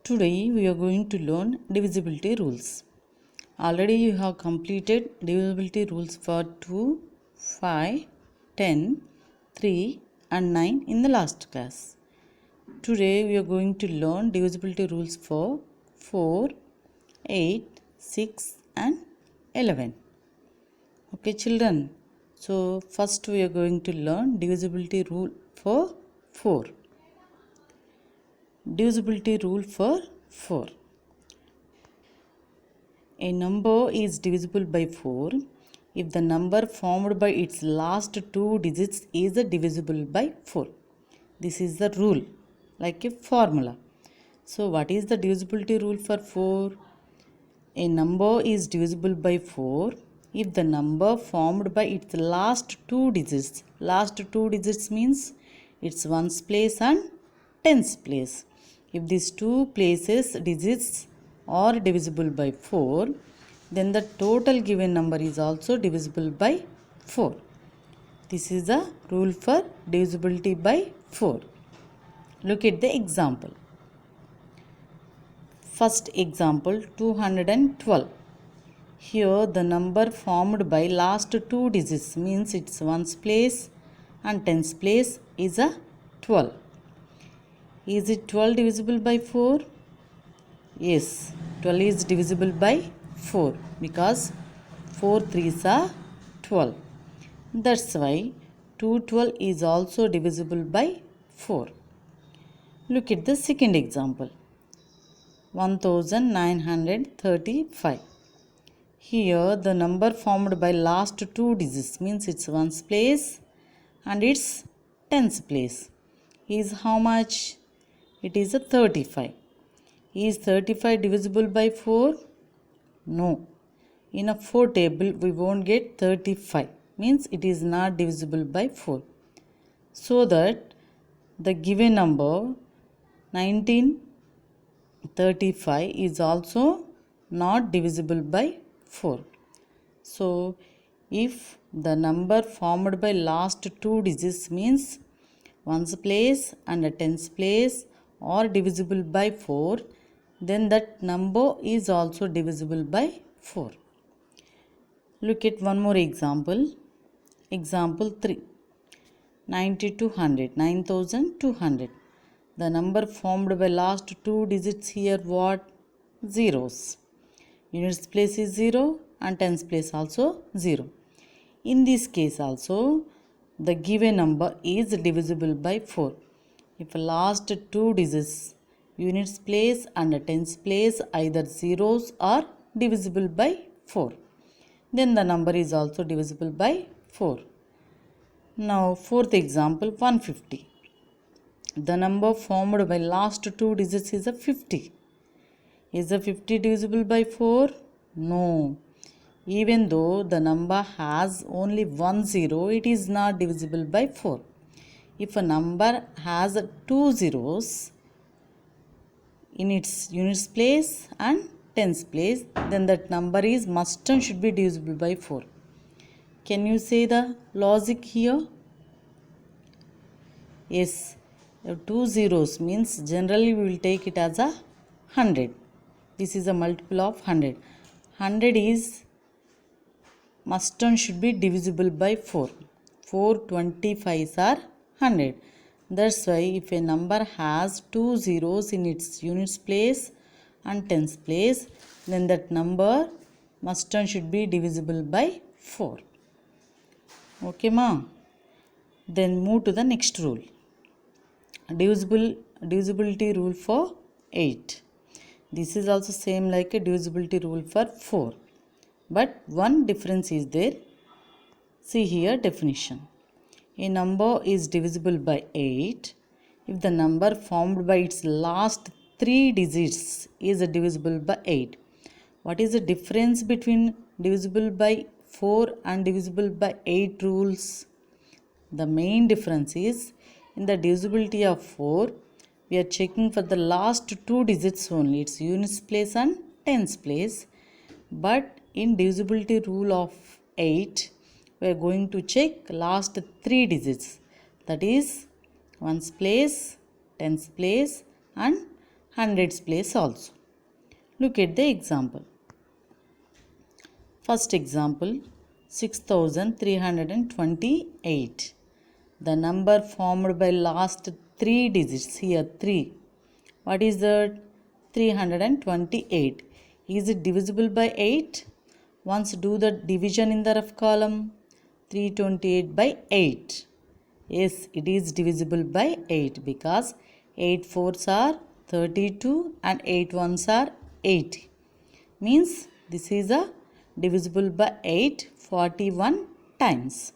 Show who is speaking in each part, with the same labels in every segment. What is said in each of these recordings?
Speaker 1: Today we are going to learn divisibility rules. Already you have completed divisibility rules for 2, 5, 10, 3 and 9 in the last class. Today we are going to learn divisibility rules for 4, 8, 6 and 11. Okay children, so first we are going to learn divisibility rule for 4. Divisibility rule for 4. A number is divisible by 4 if the number formed by its last two digits is divisible by 4. This is the rule, like a formula. So what is the divisibility rule for 4? A number is divisible by 4 if the number formed by its last two digits. Last two digits means its ones place and tens place. If these two places digits are divisible by 4, then the total given number is also divisible by 4. This is the rule for divisibility by 4. Look at the example. First example, 212. Here the number formed by last two digits means its ones place and tens place is a 12. Is it 12 divisible by 4? Yes, 12 is divisible by 4 because 4 3s are 12. That's why 212 is also divisible by 4. Look at the second example. 1935. Here the number formed by last two digits means its ones place and its tens place is how much? It is a 35. Is 35 divisible by 4? No. In a 4 table we won't get 35. Means it is not divisible by 4. So that the given number 1935 is also not divisible by 4. So if the number formed by last two digits means ones place and a tens place are divisible by 4, then that number is also divisible by 4. Look at one more example. Example 3. 9200. The number formed by last two digits here what? Zeros. Units place is 0 and tens place also 0. In this case also the given number is divisible by 4. If last two digits units place and tens place either zeros are divisible by 4, then the number is also divisible by 4. Now fourth example, 150. The number formed by last two digits is a 50. Is a 50 divisible by 4? No. Even though the number has only one zero, it is not divisible by 4. If a number has two zeros in its units place and tens place, then that number is must and should be divisible by 4. Can you say the logic here? Yes, two zeros means generally we will take it as a 100. This is a multiple of 100. 100 is must and should be divisible by 4. 4 25s are 100. That's why if a number has two zeros in its units place and tens place, then that number must and should be divisible by 4. Okay ma? Then move to the next rule. Divisibility rule for 8. This is also same like a divisibility rule for 4. But one difference is there. See here definition. A number is divisible by 8 if the number formed by its last three digits is divisible by 8. What is the difference between divisible by 4 and divisible by 8 rules? The main difference is in the divisibility of 4, we are checking for the last two digits only, its units place and tens place. But in divisibility rule of 8, we are going to check last three digits, that is ones place, tens place and hundreds place also. Look at the example. First example, 6328. The number formed by last 3 digits, here 3. What is that? 328. Is it divisible by 8? Once do the division in the rough column. 328 by 8. Yes, it is divisible by 8 because 8 fours are 32 and 8 ones are 80. Means this is a divisible by 8 41 times.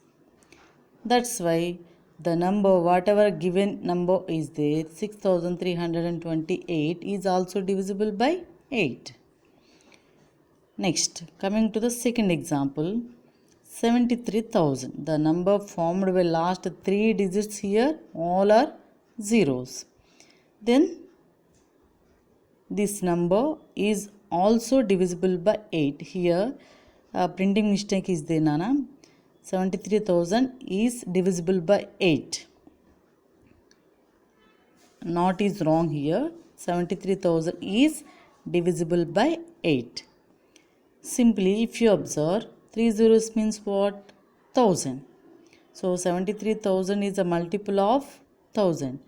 Speaker 1: That's why the number, whatever given number is there, 6328 is also divisible by 8. Next, coming to the second example, 73,000. The number formed by last 3 digits here, all are zeros. Then this number is also divisible by 8. Here printing mistake is there, Nana. 73,000 is divisible by 8. Not is wrong here. 73,000 is divisible by 8. Simply, if you observe, 3 zeros means what? 1000. So 73,000 is a multiple of 1000.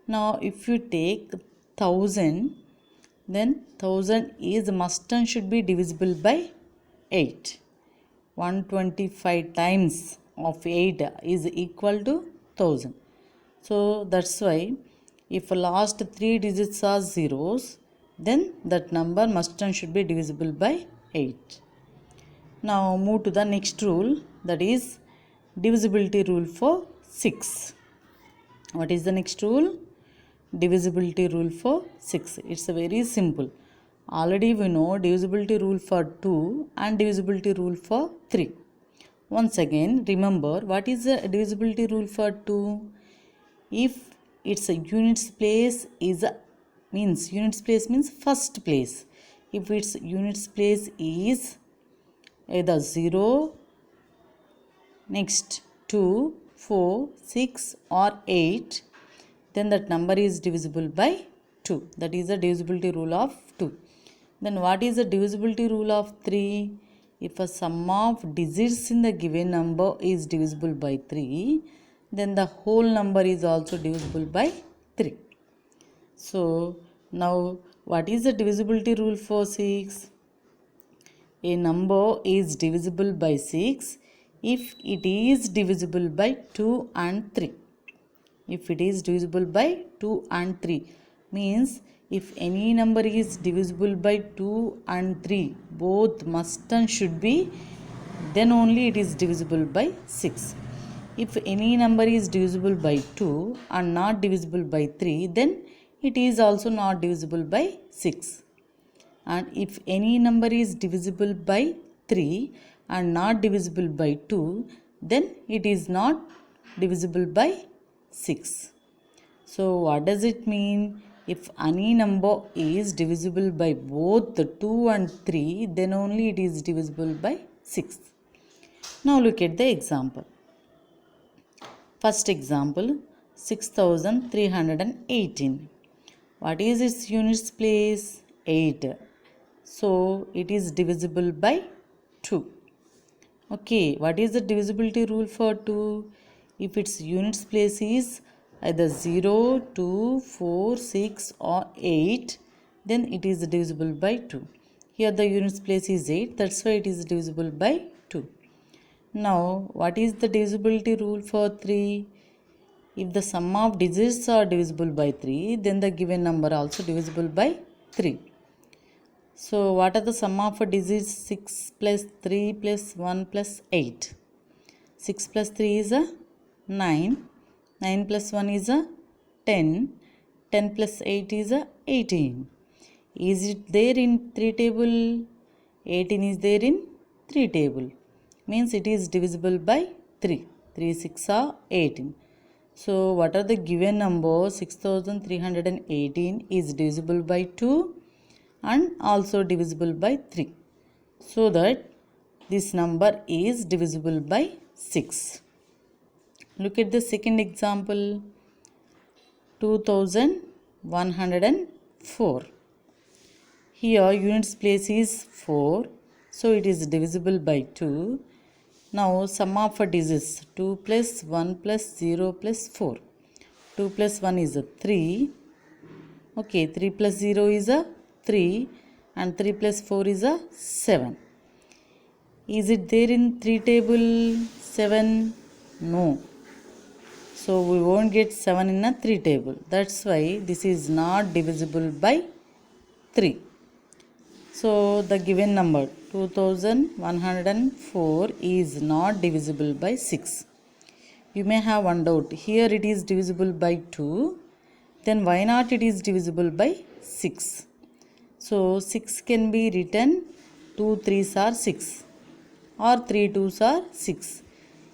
Speaker 1: Now, if you take 1000, then 1000 is must and should be divisible by 8. 125 times of 8 is equal to 1000. So that's why if last 3 digits are zeros, then that number must and should be divisible by 8. Now move to the next rule, that is divisibility rule for 6. What is the next rule? Divisibility rule for 6. It's a very simple. Already we know divisibility rule for 2 and divisibility rule for 3. Once again, remember what is the divisibility rule for 2? If its units place is units place means first place. If its units place is either 0, next 2, 4, 6 or 8, then that number is divisible by 2. That is the divisibility rule of 2. Then what is the divisibility rule of 3? If a sum of digits in the given number is divisible by 3, then the whole number is also divisible by 3. So now what is the divisibility rule for 6? A number is divisible by 6 if it is divisible by 2 and 3. If it is divisible by 2 and 3, means if any number is divisible by 2 and 3, both must and should be, then only it is divisible by 6. If any number is divisible by 2 and not divisible by 3, then it is also not divisible by 6. And if any number is divisible by 3 and not divisible by 2, then it is not divisible by 6. So what does it mean? If any number is divisible by both the 2 and 3, then only it is divisible by 6. Now look at the example. First example, 6318. What is its units place? 8. So it is divisible by 2. Okay, what is the divisibility rule for 2? If its units place is either 0, 2, 4, 6 or 8, then it is divisible by 2. Here the units place is 8, that's why it is divisible by 2. Now what is the divisibility rule for 3? If the sum of digits are divisible by 3, then the given number also divisible by 3. So what are the sum of digits? 6 plus 3 plus 1 plus 8. 6 plus 3 is a 9. 9 plus 1 is a 10. 10 plus 8 is a 18. Is it there in 3 table? 18 is there in 3 table. Means it is divisible by 3. 3 6 are 18. So what are the given numbers? 6318 is divisible by 2 and also divisible by 3. So that this number is divisible by 6. Look at the second example. 2105. 4. Here units place is 4, so it is divisible by 2. Now sum of digits 2 plus 1 plus 0 plus 4. 2 plus 1 is a 3. Okay, 3 plus 0 is a 3 and 3 plus 4 is a 7. Is it there in 3 table 7? No. So we won't get 7 in a 3 table. That's why this is not divisible by 3. So the given number 2104 is not divisible by 6. You may have one doubt. Here it is divisible by 2. Then why not it is divisible by 6? So 6 can be written 2 3s are 6 or 3 2s are 6.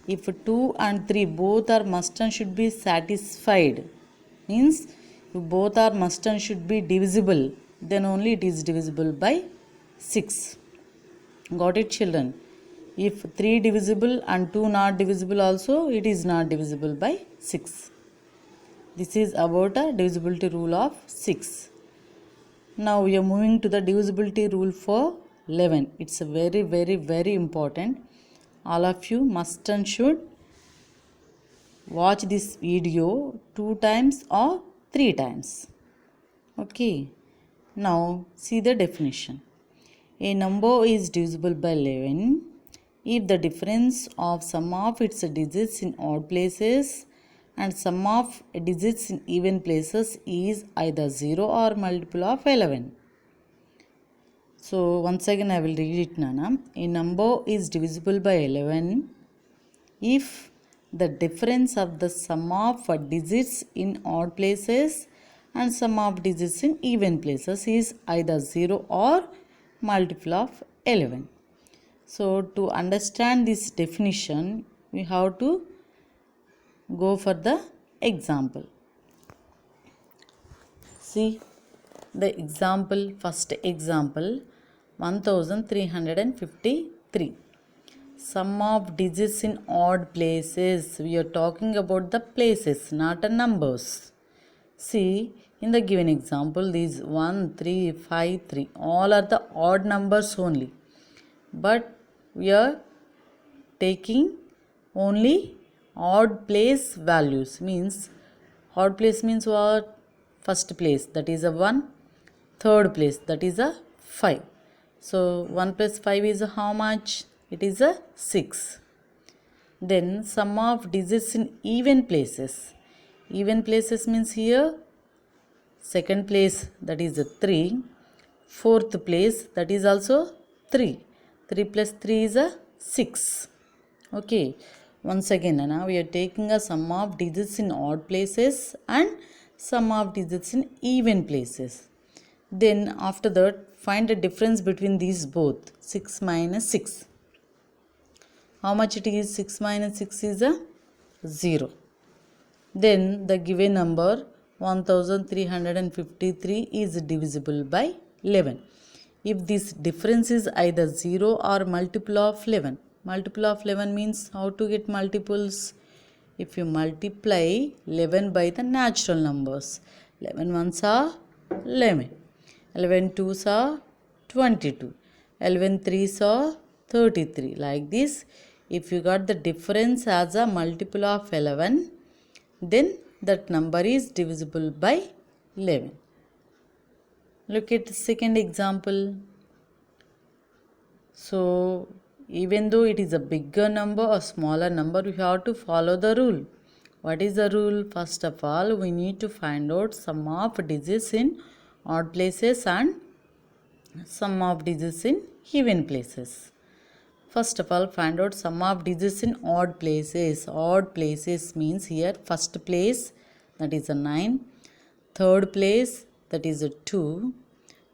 Speaker 1: If 2 and 3 both are must and should be satisfied, means if both are must and should be divisible, then only it is divisible by 6. Got it, children? If 3 divisible and 2 not divisible also, it is not divisible by 6. This is about a divisibility rule of 6. Now we are moving to the divisibility rule for 11. It's a very important. All of you must and should watch this video 2 times or 3 times. Okay. Now see the definition. A number is divisible by 11 if the difference of sum of its digits in odd places and sum of digits in even places is either 0 or multiple of 11. So once again I will read it, Nana. A number is divisible by 11 if the difference of the sum of digits in odd places and sum of digits in even places is either 0 or multiple of 11. So to understand this definition, we have to go for the example. See the example, first example 1353. Sum of digits in odd places. We are talking about the places, not the numbers. See, in the given example, these 1, 3, 5, 3, all are the odd numbers only. But we are taking only odd place values. Means, odd place means what? First place, that is a 1. Third place, that is a 5. So 1 plus 5 is how much? It is a 6. Then sum of digits in even places. Even places means here second place, that is a 3. Fourth place, that is also 3. 3 plus 3 is a 6. Okay. Once again, now we are taking a sum of digits in odd places and sum of digits in even places. Then after that, find the difference between these both. 6 minus 6. How much it is? 6 minus 6 is a 0. Then the given number 1353 is divisible by 11. If this difference is either 0 or multiple of 11. Multiple of 11 means how to get multiples? If you multiply 11 by the natural numbers. 11 ones are 11. 11 twos are 22. 11 threes are 33. Like this, if you got the difference as a multiple of 11, then that number is divisible by 11. Look at the second example. So, even though it is a bigger number or smaller number, we have to follow the rule. What is the rule? First of all, we need to find out sum of digits in odd places and sum of digits in even places. First of all, find out sum of digits in odd places. Odd places means here first place, that is a 9. Third place, that is a 2.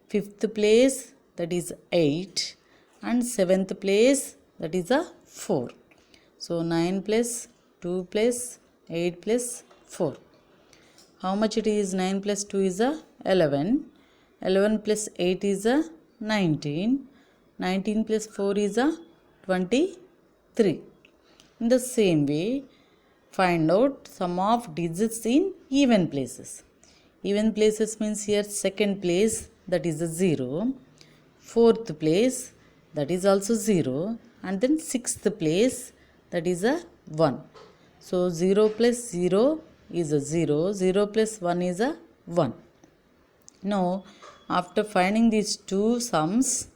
Speaker 1: Fifth place, that is 8. And seventh place, that is a 4. So 9 plus 2 plus 8 plus 4. How much it is? 9 plus 2 is a 11. 11 plus 8 is a 19. 19 plus 4 is a 23. In the same way, find out sum of digits in even places. Even places means here second place, that is a 0, fourth place, that is also 0, and then sixth place, that is a 1. So 0 plus 0 is a 0, 0 plus 1 is a 1. Now after finding these two sums,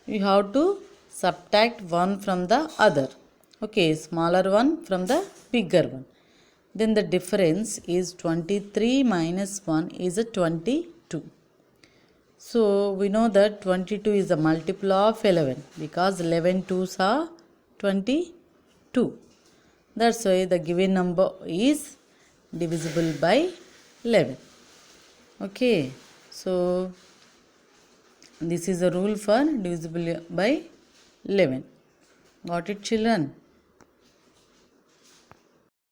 Speaker 1: you have to subtract one from the other. Okay, smaller one from the bigger one. Then the difference is 23 minus 1 is a 22. So we know that 22 is a multiple of 11 because 11 twos are 22. That's why the given number is divisible by 11. Okay, so this is a rule for divisible by 11. Got it, children?